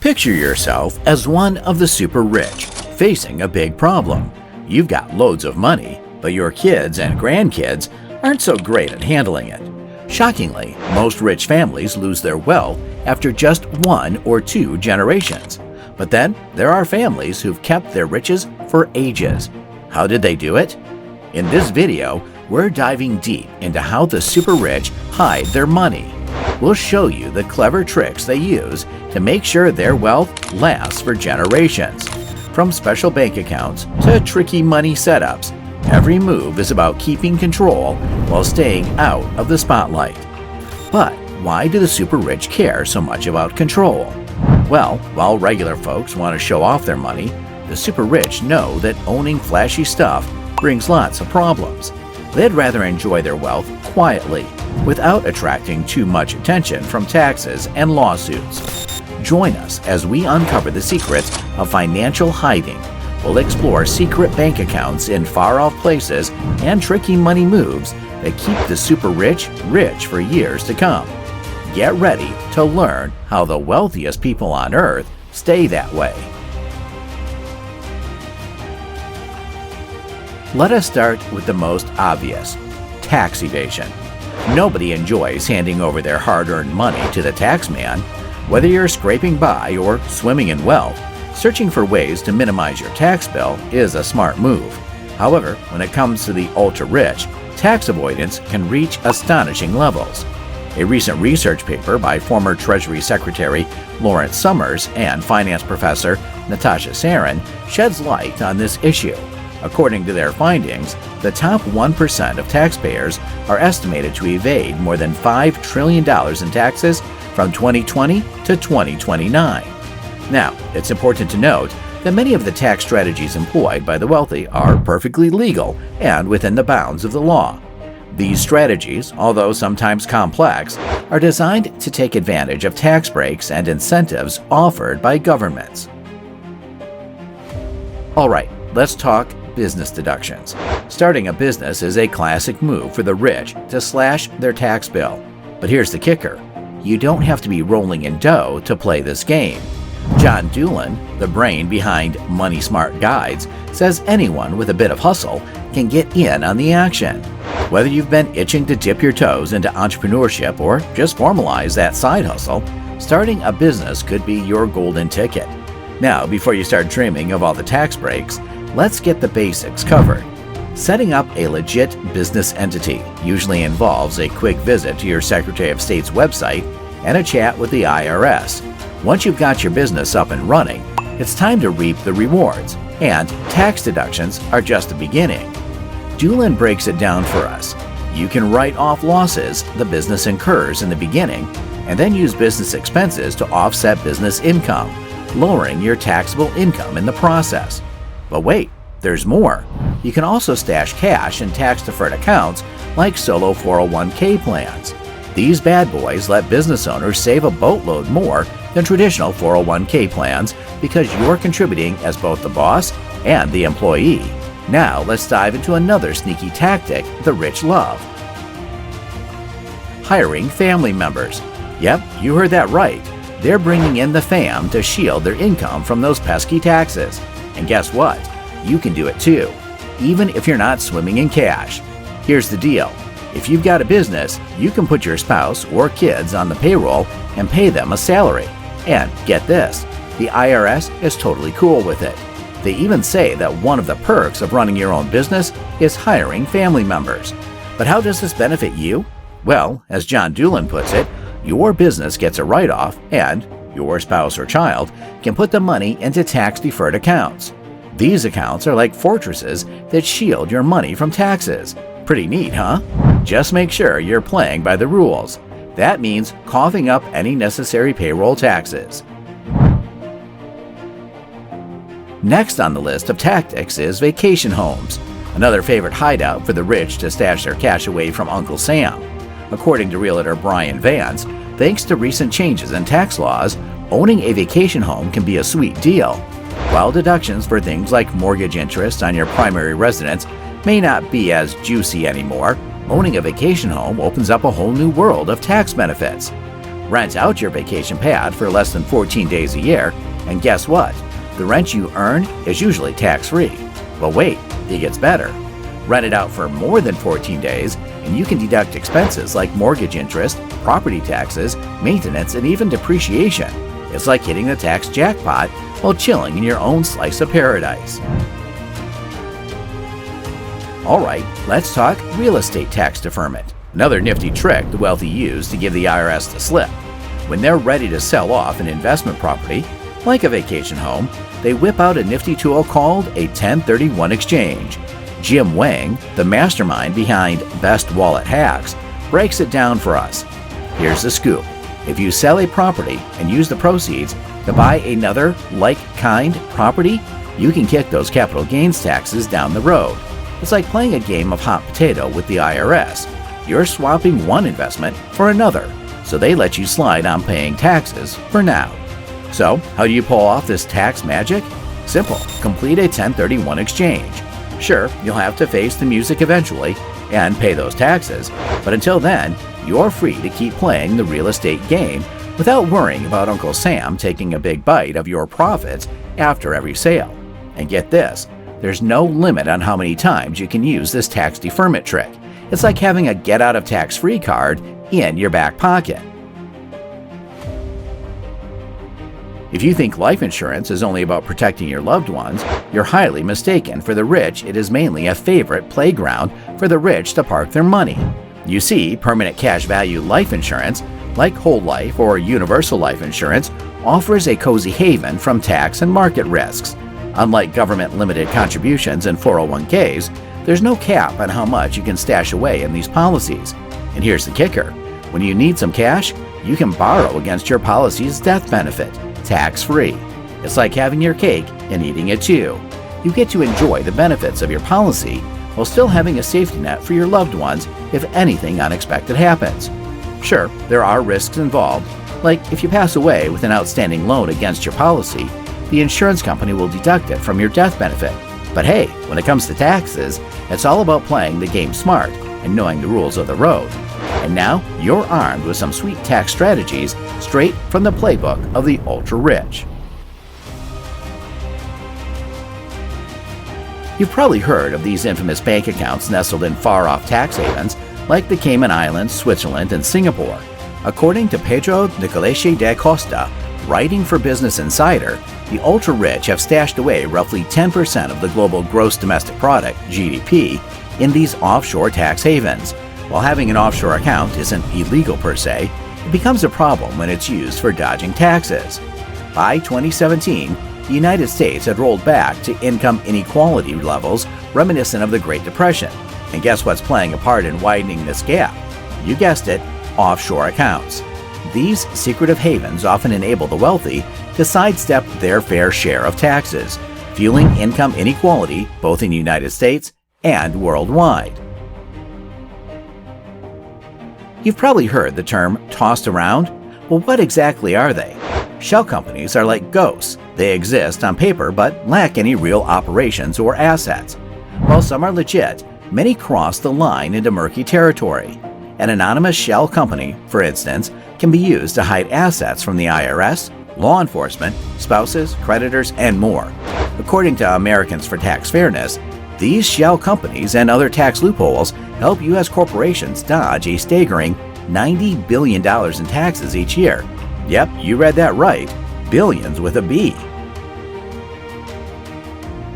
Picture yourself as one of the super rich, facing a big problem. You've got loads of money, but your kids and grandkids aren't so great at handling it. Shockingly, most rich families lose their wealth after just 1 or 2 generations. But then there are families who've kept their riches for ages. How did they do it? In this video, we're diving deep into how the super rich hide their money. We'll show you the clever tricks they use to make sure their wealth lasts for generations. From special bank accounts to tricky money setups, every move is about keeping control while staying out of the spotlight. But why do the super rich care so much about control? Well, while regular folks want to show off their money, the super rich know that owning flashy stuff brings lots of problems. They'd rather enjoy their wealth quietly, without attracting too much attention from taxes and lawsuits. Join us as we uncover the secrets of financial hiding. We'll explore secret bank accounts in far-off places and tricky money moves that keep the super rich rich for years to come. Get ready to learn how the wealthiest people on Earth stay that way. Let us start with the most obvious: tax evasion. Nobody enjoys handing over their hard-earned money to the tax man. Whether you're scraping by or swimming in wealth, searching for ways to minimize your tax bill is a smart move. However, when it comes to the ultra-rich, tax avoidance can reach astonishing levels. A recent research paper by former Treasury Secretary Lawrence Summers and finance professor Natasha Sarin sheds light on this issue. According to their findings, the top 1% of taxpayers are estimated to evade more than $5 trillion in taxes from 2020 to 2029. Now, it's important to note that many of the tax strategies employed by the wealthy are perfectly legal and within the bounds of the law. These strategies, although sometimes complex, are designed to take advantage of tax breaks and incentives offered by governments. All right, let's talk business deductions. Starting a business is a classic move for the rich to slash their tax bill. But here's the kicker: you don't have to be rolling in dough to play this game. John Doolin, the brain behind Money Smart Guides, says anyone with a bit of hustle can get in on the action. Whether you've been itching to dip your toes into entrepreneurship or just formalize that side hustle, starting a business could be your golden ticket. Now, before you start dreaming of all the tax breaks, let's get the basics covered. Setting up a legit business entity usually involves a quick visit to your Secretary of State's website and a chat with the IRS. Once you've got your business up and running, it's time to reap the rewards, and tax deductions are just the beginning. Doolin breaks it down for us. You can write off losses the business incurs in the beginning and then use business expenses to offset business income, lowering your taxable income in the process. But wait, there's more. You can also stash cash in tax-deferred accounts like solo 401k plans. These bad boys let business owners save a boatload more than traditional 401k plans because you're contributing as both the boss and the employee. Now let's dive into another sneaky tactic the rich love: hiring family members. Yep, you heard that right. They're bringing in the fam to shield their income from those pesky taxes. And guess what? You can do it too, even if you're not swimming in cash. Here's the deal: if you've got a business, you can put your spouse or kids on the payroll and pay them a salary. And get this, the IRS is totally cool with it. They even say that one of the perks of running your own business is hiring family members. But how does this benefit you? Well, as John Doolin puts it, your business gets a write-off and your spouse or child can put the money into tax-deferred accounts. These accounts are like fortresses that shield your money from taxes. Pretty neat, huh? Just make sure you're playing by the rules. That means coughing up any necessary payroll taxes. Next on the list of tactics is vacation homes, another favorite hideout for the rich to stash their cash away from Uncle Sam. According to realtor Brian Vance, thanks to recent changes in tax laws, owning a vacation home can be a sweet deal. While deductions for things like mortgage interest on your primary residence may not be as juicy anymore, owning a vacation home opens up a whole new world of tax benefits. Rent out your vacation pad for less than 14 days a year, and guess what? The rent you earn is usually tax-free. But wait, it gets better. Rent it out for more than 14 days, and you can deduct expenses like mortgage interest, property taxes, maintenance, and even depreciation. It's like hitting the tax jackpot while chilling in your own slice of paradise. Alright, let's talk real estate tax deferment. Another nifty trick the wealthy use to give the IRS the slip. When they're ready to sell off an investment property, like a vacation home, they whip out a nifty tool called a 1031 exchange. Jim Wang, the mastermind behind Best Wallet Hacks, breaks it down for us. Here's the scoop. If you sell a property and use the proceeds to buy another like-kind property, you can kick those capital gains taxes down the road. It's like playing a game of hot potato with the IRS. You're swapping one investment for another, so they let you slide on paying taxes for now. So, how do you pull off this tax magic? Simple. Complete a 1031 exchange. Sure, you'll have to face the music eventually and pay those taxes, but until then, you're free to keep playing the real estate game without worrying about Uncle Sam taking a big bite of your profits after every sale. And get this, there's no limit on how many times you can use this tax deferment trick. It's like having a get-out-of-tax-free card in your back pocket. If you think life insurance is only about protecting your loved ones, you're highly mistaken. For the rich, it is mainly a favorite playground for the rich to park their money. You see, permanent cash value life insurance, like whole life or universal life insurance, offers a cozy haven from tax and market risks. Unlike government-limited contributions and 401ks, there's no cap on how much you can stash away in these policies. And here's the kicker. When you need some cash, you can borrow against your policy's death benefit, tax-free. It's like having your cake and eating it too. You get to enjoy the benefits of your policy while still having a safety net for your loved ones if anything unexpected happens. Sure, there are risks involved, like if you pass away with an outstanding loan against your policy, the insurance company will deduct it from your death benefit. But hey, when it comes to taxes, it's all about playing the game smart and knowing the rules of the road. And now, you're armed with some sweet tax strategies straight from the playbook of the ultra-rich. You've probably heard of these infamous bank accounts nestled in far-off tax havens like the Cayman Islands, Switzerland, and Singapore. According to Pedro Nicolese da Costa, writing for Business Insider, the ultra-rich have stashed away roughly 10% of the global gross domestic product, GDP, in these offshore tax havens. While having an offshore account isn't illegal per se, it becomes a problem when it's used for dodging taxes. By 2017, the United States had rolled back to income inequality levels reminiscent of the Great Depression. And guess what's playing a part in widening this gap? You guessed it, offshore accounts. These secretive havens often enable the wealthy to sidestep their fair share of taxes, fueling income inequality both in the United States and worldwide. You've probably heard the term tossed around. Well, what exactly are they? Shell companies are like ghosts. They exist on paper but lack any real operations or assets. While some are legit, many cross the line into murky territory. An anonymous shell company, for instance, can be used to hide assets from the IRS, law enforcement, spouses, creditors, and more. According to Americans for Tax Fairness, these shell companies and other tax loopholes help U.S. corporations dodge a staggering $90 billion in taxes each year. Yep, you read that right. Billions with a B.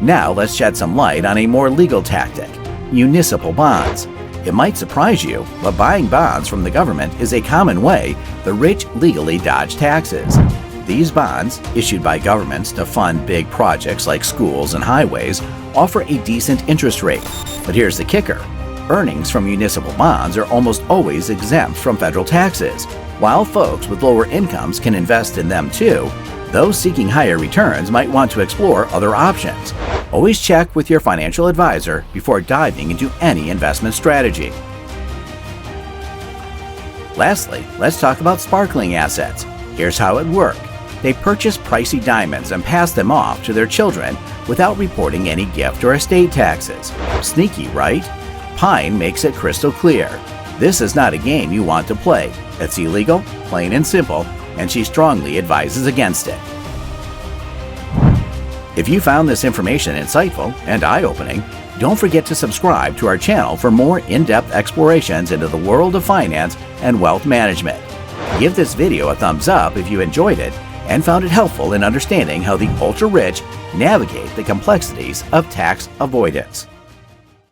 Now let's shed some light on a more legal tactic, municipal bonds. It might surprise you, but buying bonds from the government is a common way the rich legally dodge taxes. These bonds, issued by governments to fund big projects like schools and highways, offer a decent interest rate. But here's the kicker. Earnings from municipal bonds are almost always exempt from federal taxes. While folks with lower incomes can invest in them too, those seeking higher returns might want to explore other options. Always check with your financial advisor before diving into any investment strategy. Lastly, let's talk about sparkling assets. Here's how it works. They purchase pricey diamonds and pass them off to their children without reporting any gift or estate taxes. Sneaky, right? Pine makes it crystal clear. This is not a game you want to play. It's illegal, plain and simple, and she strongly advises against it. If you found this information insightful and eye-opening, don't forget to subscribe to our channel for more in-depth explorations into the world of finance and wealth management. Give this video a thumbs up if you enjoyed it and found it helpful in understanding how the ultra-rich navigate the complexities of tax avoidance.